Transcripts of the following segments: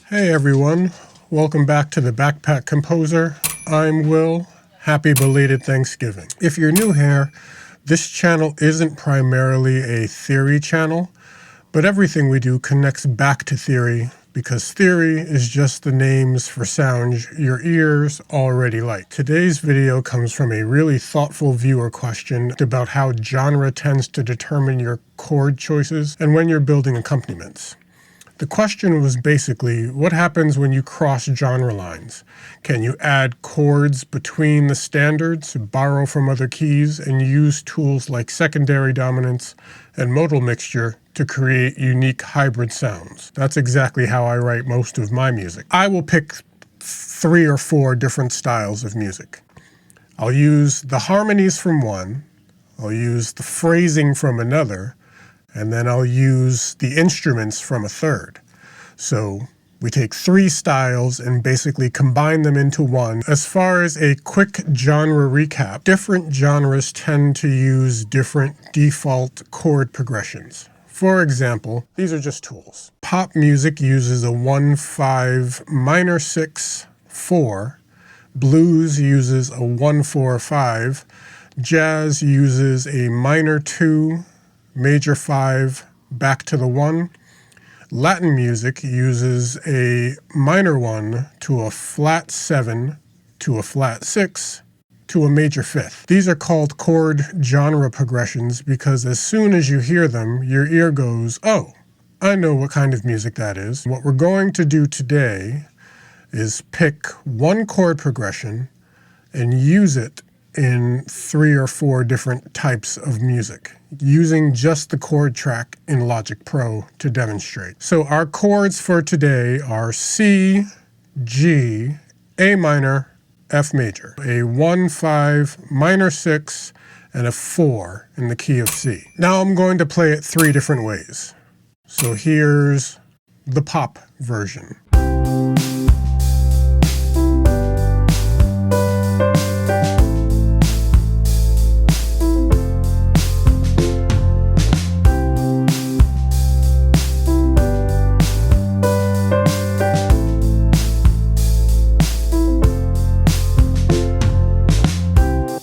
Hey everyone, welcome back to the Backpack Composer. I'm Will. Happy belated Thanksgiving. If you're new here, this channel isn't primarily a theory channel, but everything we do connects back to theory because theory is just the names for sounds your ears already like. Today's video comes from a really thoughtful viewer question about how genre tends to determine your chord choices and when you're building accompaniments. The question was basically, what happens when you cross genre lines? Can you add chords between the standards, borrow from other keys, and use tools like secondary dominance and modal mixture to create unique hybrid sounds? That's exactly how I write most of my music. I will pick 3 or 4 different styles of music. I'll use the harmonies from one, I'll use the phrasing from another, and then I'll use the instruments from a third. So we take 3 styles and basically combine them into one. As far as a quick genre recap, different genres tend to use different default chord progressions. For example, these are just tools. Pop music uses a 1-5 minor 6 4. Blues uses a 1-4-5. Jazz uses a minor 2 major 5 back to the 1. Latin music uses a minor 1 to a flat 7 to a flat 6 to a major 5th. These are called chord genre progressions because as soon as you hear them, your ear goes, oh, I know what kind of music that is. What we're going to do today is pick one chord progression and use it in 3 or 4 different types of music, using just the chord track in Logic Pro to demonstrate. So our chords for today are C, G, A minor, F major, a 1-5 minor 6, and a 4 in the key of C. Now I'm going to play it 3 different ways. So here's the pop version.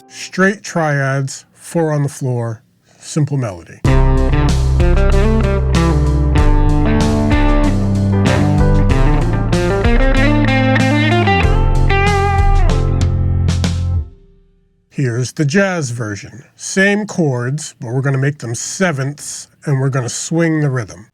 Straight triads, 4 on the floor, simple melody. Here's the jazz version. Same chords, but we're going to make them 7ths, and we're going to swing the rhythm.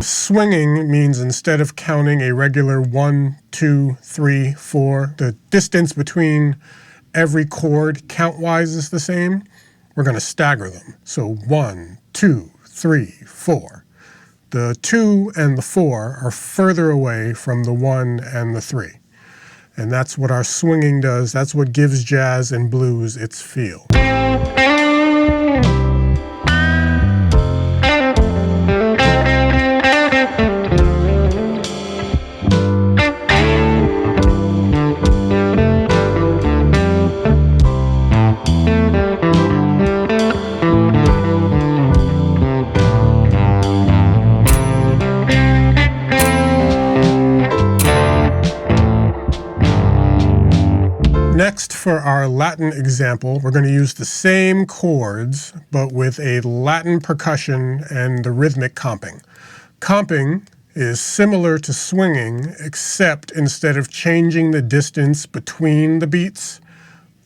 Swinging means instead of counting a regular 1, 2, 3, 4, the distance between every chord count-wise is the same. We're going to stagger them. So 1, 2, 3, 4. The 2 and the 4 are further away from the 1 and the 3. And that's what our swinging does. That's what gives jazz and blues its feel. Next, for our Latin example, we're going to use the same chords, but with a Latin percussion and the rhythmic comping. Comping is similar to swinging, except instead of changing the distance between the beats,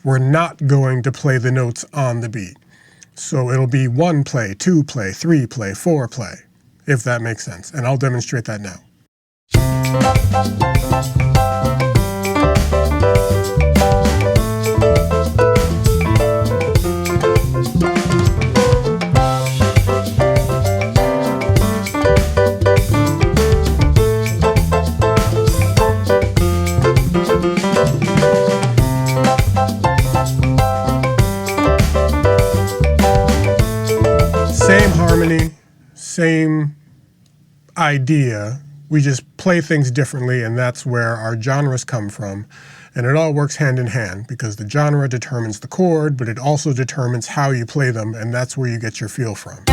we're not going to play the notes on the beat. So it'll be 1 play, 2 play, 3 play, 4 play, if that makes sense. And I'll demonstrate that now. idea. We just play things differently, and that's where our genres come from. And it all works hand in hand because the genre determines the chord, but it also determines how you play them, and that's where you get your feel from.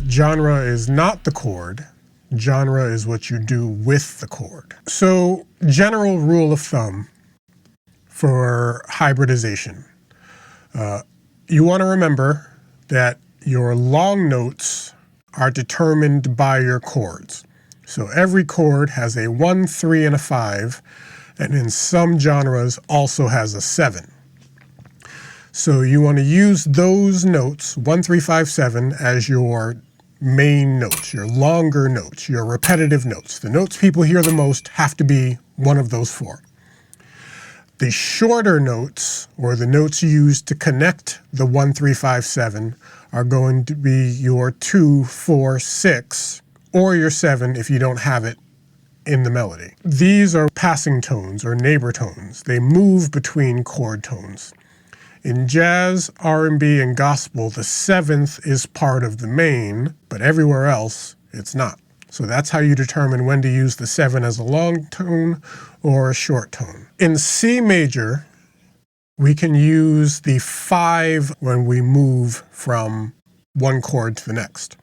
Genre is not the chord. Genre is what you do with the chord. So, general rule of thumb for hybridization. You want to remember that your long notes are determined by your chords. So every chord has a 1, 3, and a 5, and in some genres also has a 7. So you want to use those notes, 1, 3, 5, 7, as your main notes, your longer notes, your repetitive notes. The notes people hear the most have to be one of those 4. The shorter notes, or the notes used to connect the 1, 3, 5, 7, are going to be your 2, 4, 6, or your 7 if you don't have it in the melody. These are passing tones or neighbor tones. They move between chord tones. In jazz, R&B, and gospel, the 7th is part of the main, but everywhere else, it's not. So that's how you determine when to use the 7 as a long tone or a short tone. In C major, we can use the 5 when we move from one chord to the next.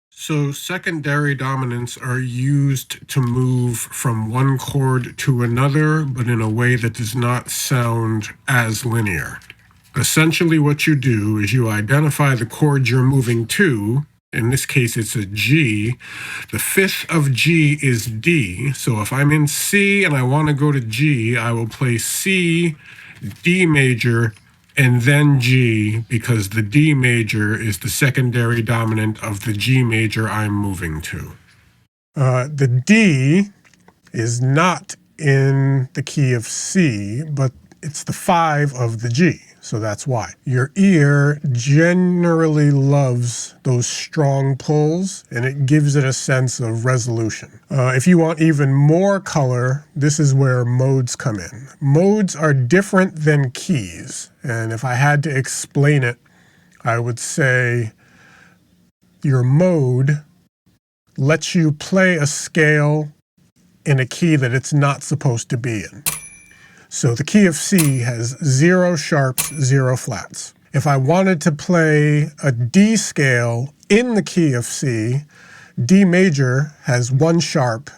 So secondary dominants are used to move from one chord to another, but in a way that does not sound as linear. Essentially what you do is you identify the chord you're moving to. In this case, it's a G. The 5th of G is D. So if I'm in C and I want to go to G, I will play C, D major, and then G, because the D major is the secondary dominant of the G major I'm moving to. The D is not in the key of C, but it's the 5 of the G. So that's why. Your ear generally loves those strong pulls, and it gives it a sense of resolution. If you want even more color, this is where modes come in. Modes are different than keys, and if I had to explain it, I would say your mode lets you play a scale in a key that it's not supposed to be in. So the key of C has 0 sharps, 0 flats. If I wanted to play a D scale in the key of C, D major has 1 sharp,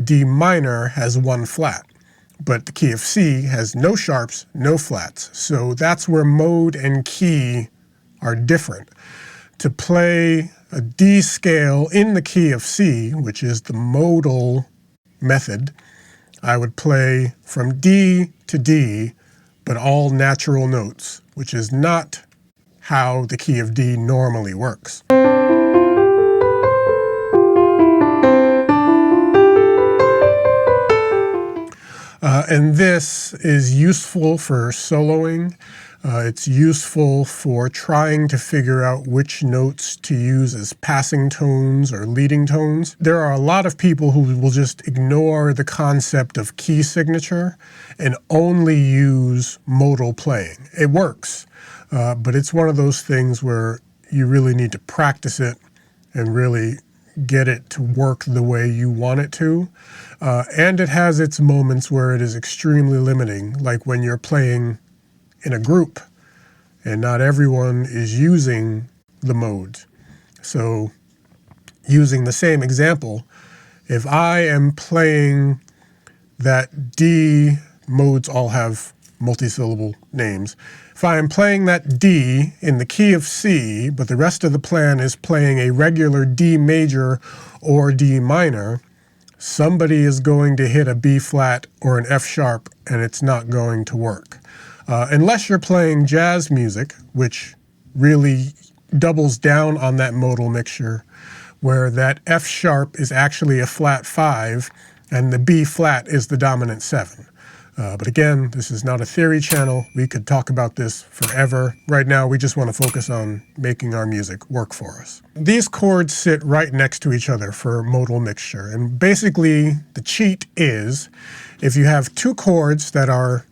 D minor has 1 flat. But the key of C has no sharps, no flats. So that's where mode and key are different. To play a D scale in the key of C, which is the modal method, I would play from D to D, but all natural notes, which is not how the key of D normally works. And this is useful for soloing. It's useful for trying to figure out which notes to use as passing tones or leading tones. There are a lot of people who will just ignore the concept of key signature and only use modal playing. It works, but it's one of those things where you really need to practice it and really get it to work the way you want it to. And it has its moments where it is extremely limiting, like when you're playing in a group and not everyone is using the modes. So using the same example, if I am playing that D, modes all have multi-syllable names. If I am playing that D in the key of C, but the rest of the plan is playing a regular D major or D minor, somebody is going to hit a B flat or an F sharp, and it's not going to work. Unless you're playing jazz music, which really doubles down on that modal mixture, where that F sharp is actually a flat 5 and the B flat is the dominant 7. But again, this is not a theory channel. We could talk about this forever. Right now, we just want to focus on making our music work for us. These chords sit right next to each other for modal mixture. And basically, the cheat is if you have two chords that are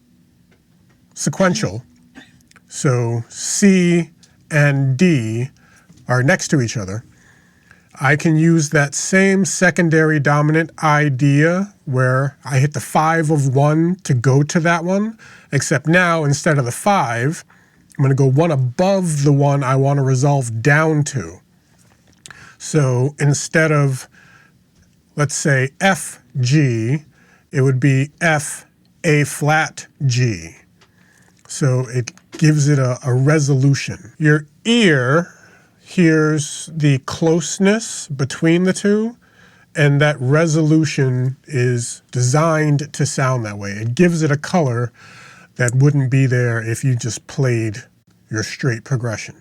sequential, so C and D are next to each other, I can use that same secondary dominant idea where I hit the 5 of one to go to that one, except now instead of the 5, I'm going to go one above the one I want to resolve down to. So instead of, let's say, F, G, it would be F, A flat, G. So it gives it a resolution. Your ear here's the closeness between the two, and that resolution is designed to sound that way. It gives it a color that wouldn't be there if you just played your straight progression.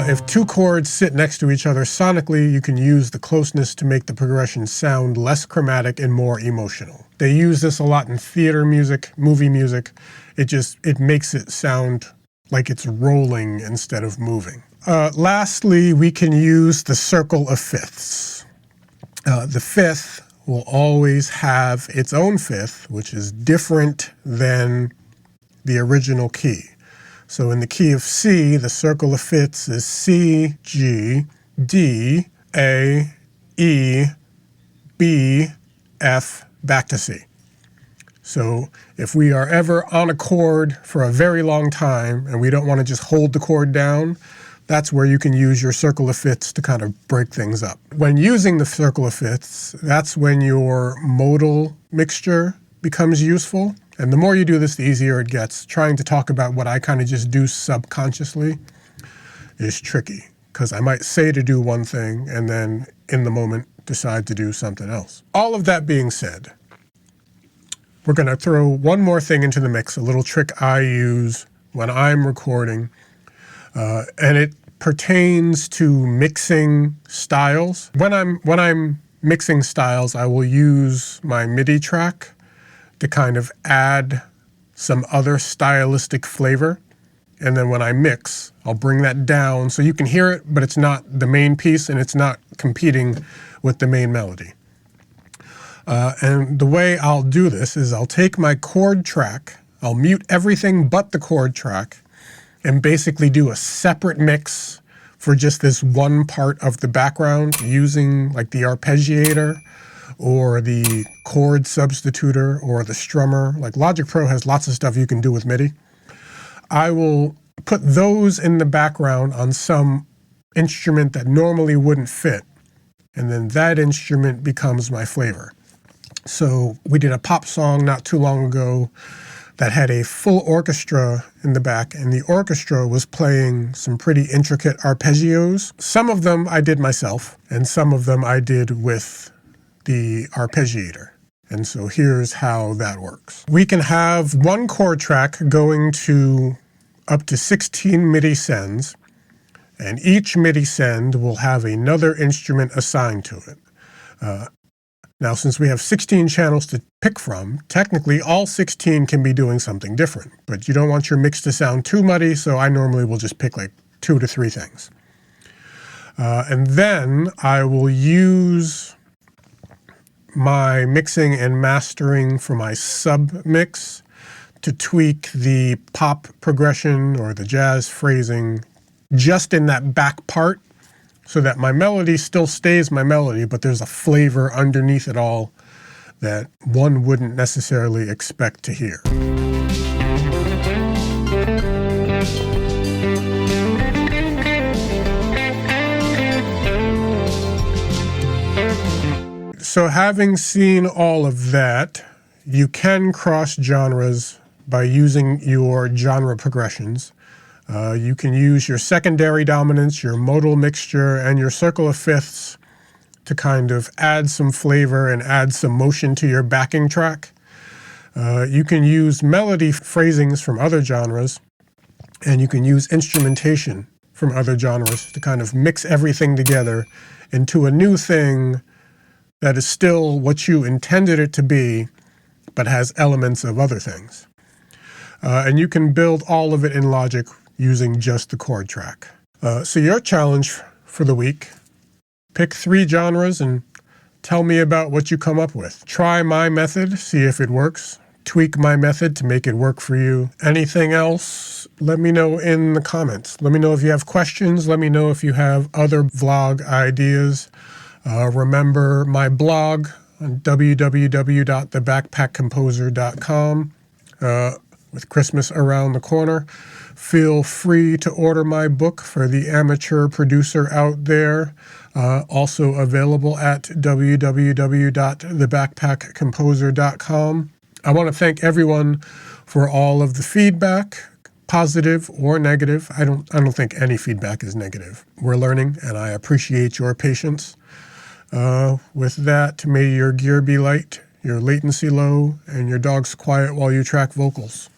If two chords sit next to each other sonically, you can use the closeness to make the progression sound less chromatic and more emotional. They use this a lot in theater music, movie music. It makes it sound like it's rolling instead of moving. Lastly, we can use the circle of fifths. The fifth will always have its own fifth, which is different than the original key. So in the key of C, the circle of fifths is C, G, D, A, E, B, F, back to C. So if we are ever on a chord for a very long time and we don't want to just hold the chord down, that's where you can use your circle of fifths to kind of break things up. When using the circle of fifths, that's when your modal mixture becomes useful. And the more you do this, the easier it gets. Trying to talk about what I kind of just do subconsciously is tricky, because I might say to do one thing and then in the moment decide to do something else. All of that being said, we're going to throw one more thing into the mix, a little trick I use when I'm recording, and it pertains to mixing styles. When I'm mixing styles, I will use my MIDI track to kind of add some other stylistic flavor. And then when I mix, I'll bring that down so you can hear it, but it's not the main piece and it's not competing with the main melody. And the way I'll do this is I'll take my chord track, I'll mute everything but the chord track, and basically do a separate mix for just this one part of the background using like the arpeggiator or the chord substituter or the strummer. Like Logic Pro has lots of stuff you can do with MIDI. I will put those in the background on some instrument that normally wouldn't fit, and then that instrument becomes my flavor. So we did a pop song not too long ago that had a full orchestra in the back, and the orchestra was playing some pretty intricate arpeggios. Some of them I did myself, and some of them I did with the arpeggiator. And so here's how that works. We can have one chord track going to up to 16 MIDI sends, and each MIDI send will have another instrument assigned to it. Now, since we have 16 channels to pick from, technically all 16 can be doing something different, but you don't want your mix to sound too muddy, so I normally will just pick like 2 to 3 things. And then I will use my mixing and mastering for my sub mix to tweak the pop progression or the jazz phrasing just in that back part, so that my melody still stays my melody, but there's a flavor underneath it all that one wouldn't necessarily expect to hear. So having seen all of that, you can cross genres by using your genre progressions. You can use your secondary dominance, your modal mixture, and your circle of fifths to kind of add some flavor and add some motion to your backing track. You can use melody phrasings from other genres, and you can use instrumentation from other genres to kind of mix everything together into a new thing that is still what you intended it to be, but has elements of other things. And you can build all of it in Logic using just the chord track. So your challenge for the week, pick 3 genres and tell me about what you come up with. Try my method, see if it works. Tweak my method to make it work for you. Anything else, let me know in the comments. Let me know if you have questions. Let me know if you have other vlog ideas. Remember my blog on www.thebackpackcomposer.com. With Christmas around the corner, feel free to order my book for the amateur producer out there. Also available at www.thebackpackcomposer.com. I want to thank everyone for all of the feedback, positive or negative. I don't think any feedback is negative. We're learning, and I appreciate your patience. With that, may your gear be light, your latency low, and your dogs quiet while you track vocals.